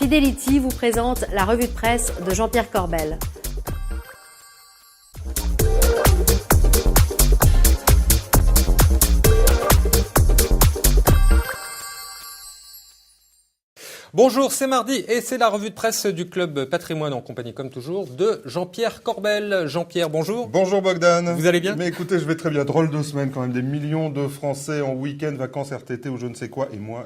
Fidelity vous présente la revue de presse de Jean-Pierre Corbel. Bonjour, c'est mardi et c'est la revue de presse du Club Patrimoine en compagnie, comme toujours, de Jean-Pierre Corbel. Jean-Pierre, bonjour. Bonjour Bogdan. Vous allez bien? Mais écoutez, je vais très bien. Drôle de semaine quand même. Des millions de Français en week-end, vacances, RTT ou je ne sais quoi. Et moi,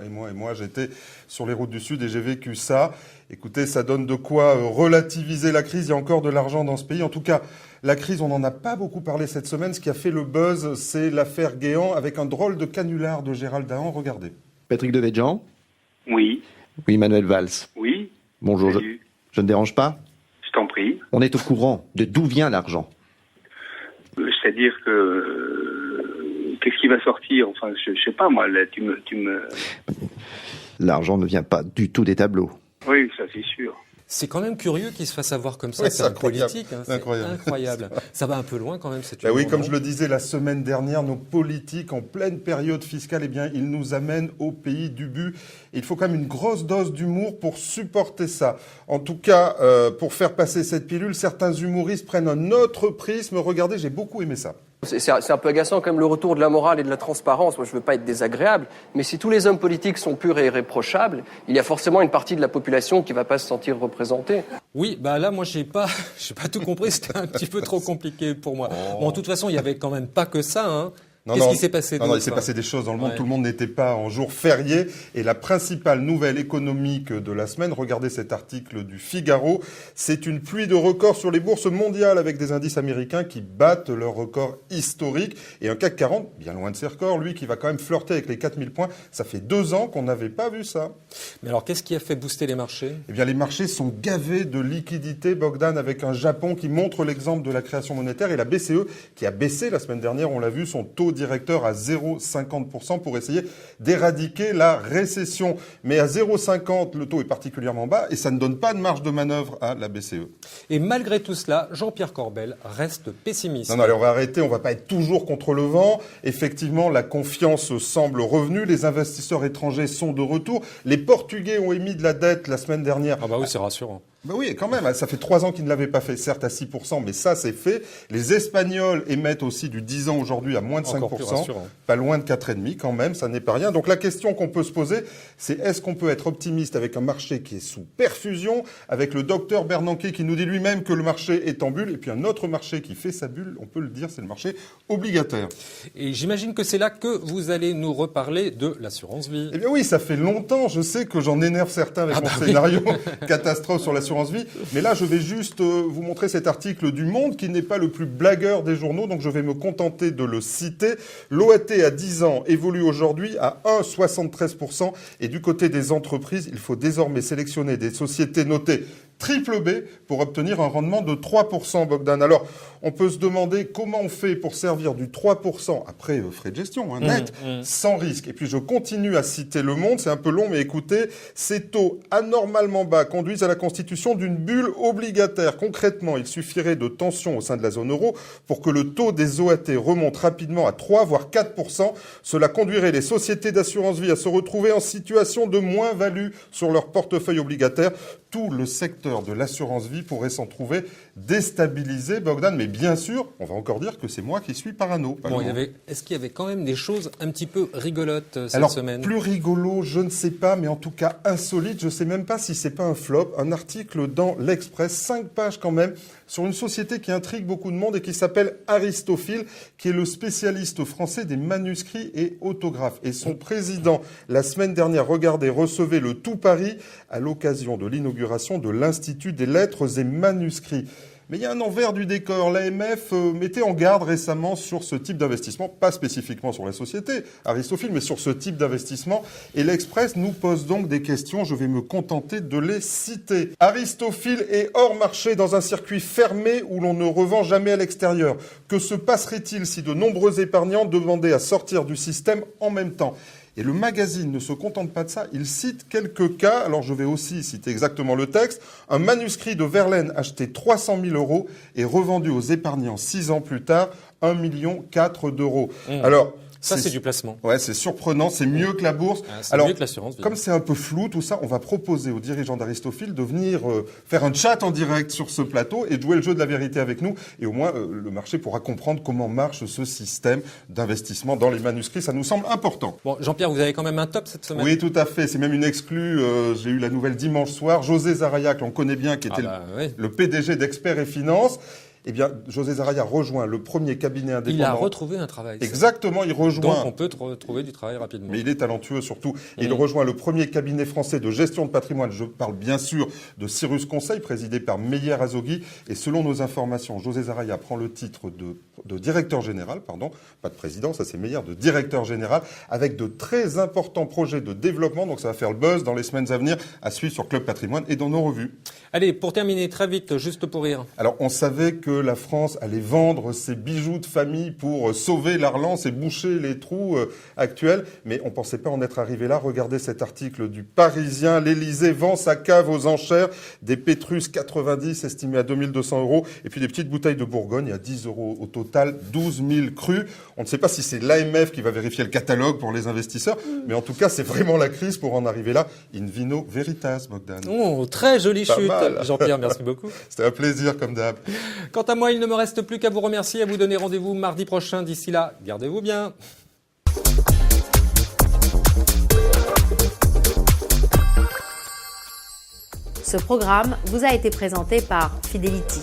j'étais sur les routes du Sud et j'ai vécu ça. Écoutez, ça donne de quoi relativiser la crise. Il y a encore de l'argent dans ce pays. En tout cas, la crise, on n'en a pas beaucoup parlé cette semaine. Ce qui a fait le buzz, c'est l'affaire Guéant avec un drôle de canular de Gérald Dahan. Regardez. Patrick Devedjian. Oui. Oui, Manuel Valls. Oui. Bonjour, je ne dérange pas? Je t'en prie. On est au courant de d'où vient l'argent. C'est-à-dire que... qu'est-ce qui va sortir? Enfin, je sais pas, moi, là, tu me... L'argent ne vient pas du tout des tableaux. Oui, ça c'est sûr. C'est quand même curieux qu'il se fasse avoir comme ça, Oui, c'est politique. Hein, c'est incroyable. Ça va un peu loin quand même. Cette oui, comme je le disais la semaine dernière, nos politiques en pleine période fiscale, eh bien, ils nous amènent au pays du but. Et il faut quand même une grosse dose d'humour pour supporter ça. En tout cas, pour faire passer cette pilule, certains humoristes prennent un autre prisme. Regardez, j'ai beaucoup aimé ça. C'est un peu agaçant quand même le retour de la morale et de la transparence. Moi, je ne veux pas être désagréable, mais si tous les hommes politiques sont purs et irréprochables, il y a forcément une partie de la population qui ne va pas se sentir représentée. Oui, bah là, moi, j'ai pas tout compris. C'était un petit peu trop compliqué pour moi. Bon, de toute façon, il y avait quand même pas que ça, hein. Qu'est-ce qui s'est passé? Non, il s'est passé des choses dans le monde. Ouais. Tout le monde n'était pas en jour férié. Et la principale nouvelle économique de la semaine, regardez cet article du Figaro, c'est une pluie de records sur les bourses mondiales avec des indices américains qui battent leurs records historiques. Et un CAC 40, bien loin de ses records, lui, qui va quand même flirter avec les 4000 points. Ça fait 2 ans qu'on n'avait pas vu ça. Mais alors, qu'est-ce qui a fait booster les marchés? Eh bien, les marchés sont gavés de liquidités, Bogdan, avec un Japon qui montre l'exemple de la création monétaire et la BCE qui a baissé la semaine dernière, on l'a vu, son taux directeur à 0,50% pour essayer d'éradiquer la récession. Mais à 0,50, le taux est particulièrement bas et ça ne donne pas de marge de manœuvre à la BCE. Et malgré tout cela, Jean-Pierre Corbel reste pessimiste. Non, allez, on va arrêter, on va pas être toujours contre le vent. Effectivement, la confiance semble revenue, les investisseurs étrangers sont de retour. Les Portugais ont émis de la dette la semaine dernière. Ah bah oui, c'est rassurant. Ben oui, quand même, ça fait 3 ans qu'ils ne l'avaient pas fait, certes à 6%, mais ça c'est fait. Les Espagnols émettent aussi du 10 ans aujourd'hui à moins de 5%, pas loin de 4,5% quand même, ça n'est pas rien. Donc la question qu'on peut se poser, c'est est-ce qu'on peut être optimiste avec un marché qui est sous perfusion, avec le docteur Bernanke qui nous dit lui-même que le marché est en bulle, et puis un autre marché qui fait sa bulle, on peut le dire, c'est le marché obligataire. Et j'imagine que c'est là que vous allez nous reparler de l'assurance vie. Eh bien oui, ça fait longtemps, je sais que j'en énerve certains avec mon scénario catastrophe sur l'assurance vie. Mais là, je vais juste vous montrer cet article du Monde qui n'est pas le plus blagueur des journaux, donc je vais me contenter de le citer. L'OAT à 10 ans évolue aujourd'hui à 1,73% et du côté des entreprises, il faut désormais sélectionner des sociétés notées triple B pour obtenir un rendement de 3%, Bogdan. Alors, on peut se demander comment on fait pour servir du 3% après frais de gestion, net, sans risque. Et puis, je continue à citer Le Monde, c'est un peu long, mais écoutez, ces taux anormalement bas conduisent à la constitution d'une bulle obligataire. Concrètement, il suffirait de tensions au sein de la zone euro pour que le taux des OAT remonte rapidement à 3 voire 4%. Cela conduirait les sociétés d'assurance vie à se retrouver en situation de moins-value sur leur portefeuille obligataire. Tout le secteur de l'assurance vie pourrait s'en trouver déstabilisé, Bogdan. Mais bien sûr, on va encore dire que c'est moi qui suis parano. Bon, est-ce qu'il y avait quand même des choses un petit peu rigolotes cette Alors, semaine? Plus rigolo, je ne sais pas, mais en tout cas insolite. Je ne sais même pas si c'est pas un flop. Un article dans l'Express, 5 pages quand même, sur une société qui intrigue beaucoup de monde et qui s'appelle Aristophil, qui est le spécialiste français des manuscrits et autographes. Et son président, la semaine dernière, regardez, recevait le tout Paris à l'occasion de l'inauguration de l'Institut des lettres et manuscrits. Mais il y a un envers du décor. L'AMF mettait en garde récemment sur ce type d'investissement, pas spécifiquement sur la société Aristophil, mais sur ce type d'investissement. Et l'Express nous pose donc des questions. Je vais me contenter de les citer. Aristophil est hors marché dans un circuit fermé où l'on ne revend jamais à l'extérieur. Que se passerait-il si de nombreux épargnants demandaient à sortir du système en même temps ? Et le magazine ne se contente pas de ça, il cite quelques cas. Alors je vais aussi citer exactement le texte. Un manuscrit de Verlaine acheté 300 000 € et revendu aux épargnants 6 ans plus tard, 1,4 million d'euros. Alors, Ça, c'est du placement. Ouais, c'est surprenant, c'est mieux que la bourse. C'est mieux que l'assurance vie. Comme c'est un peu flou tout ça, on va proposer aux dirigeants d'Aristophil de venir faire un chat en direct sur ce plateau et de jouer le jeu de la vérité avec nous. Et au moins, le marché pourra comprendre comment marche ce système d'investissement dans les manuscrits. Ça nous semble important. Bon, Jean-Pierre, vous avez quand même un top cette semaine. Oui, tout à fait. C'est même une exclue. J'ai eu la nouvelle dimanche soir. José Zaraya, que l'on connaît bien, qui était le PDG d'Experts et Finances. Eh bien, José Zaraya rejoint le premier cabinet indépendant. Il a retrouvé un travail. Exactement, il rejoint. Donc, on peut retrouver du travail rapidement. Mais il est talentueux surtout. Il rejoint le premier cabinet français de gestion de patrimoine. Je parle bien sûr de Cyrus Conseil, présidé par Meyer Azoghi. Et selon nos informations, José Zaraya prend le titre de directeur général, pardon, pas de président, ça c'est Meyer, de directeur général, avec de très importants projets de développement. Donc ça va faire le buzz dans les semaines à venir, à suivre sur Club Patrimoine et dans nos revues. Allez, pour terminer très vite, juste pour rire. Alors, on savait que la France allait vendre ses bijoux de famille pour sauver la relance et boucher les trous actuels, mais on pensait pas en être arrivé là. Regardez cet article du Parisien. L'Élysée vend sa cave aux enchères, des Pétrus 90 estimés à 2200 €, et puis des petites bouteilles de Bourgogne à 10 € au total, 12 000 crus. On ne sait pas si c'est l'AMF qui va vérifier le catalogue pour les investisseurs, mais en tout cas, c'est vraiment la crise pour en arriver là. In vino veritas, Bogdan. Oh, très jolie chute. Jean-Pierre, merci beaucoup. C'était un plaisir, comme d'hab. Quant à moi, il ne me reste plus qu'à vous remercier, à vous donner rendez-vous mardi prochain. D'ici là, gardez-vous bien. Ce programme vous a été présenté par Fidelity.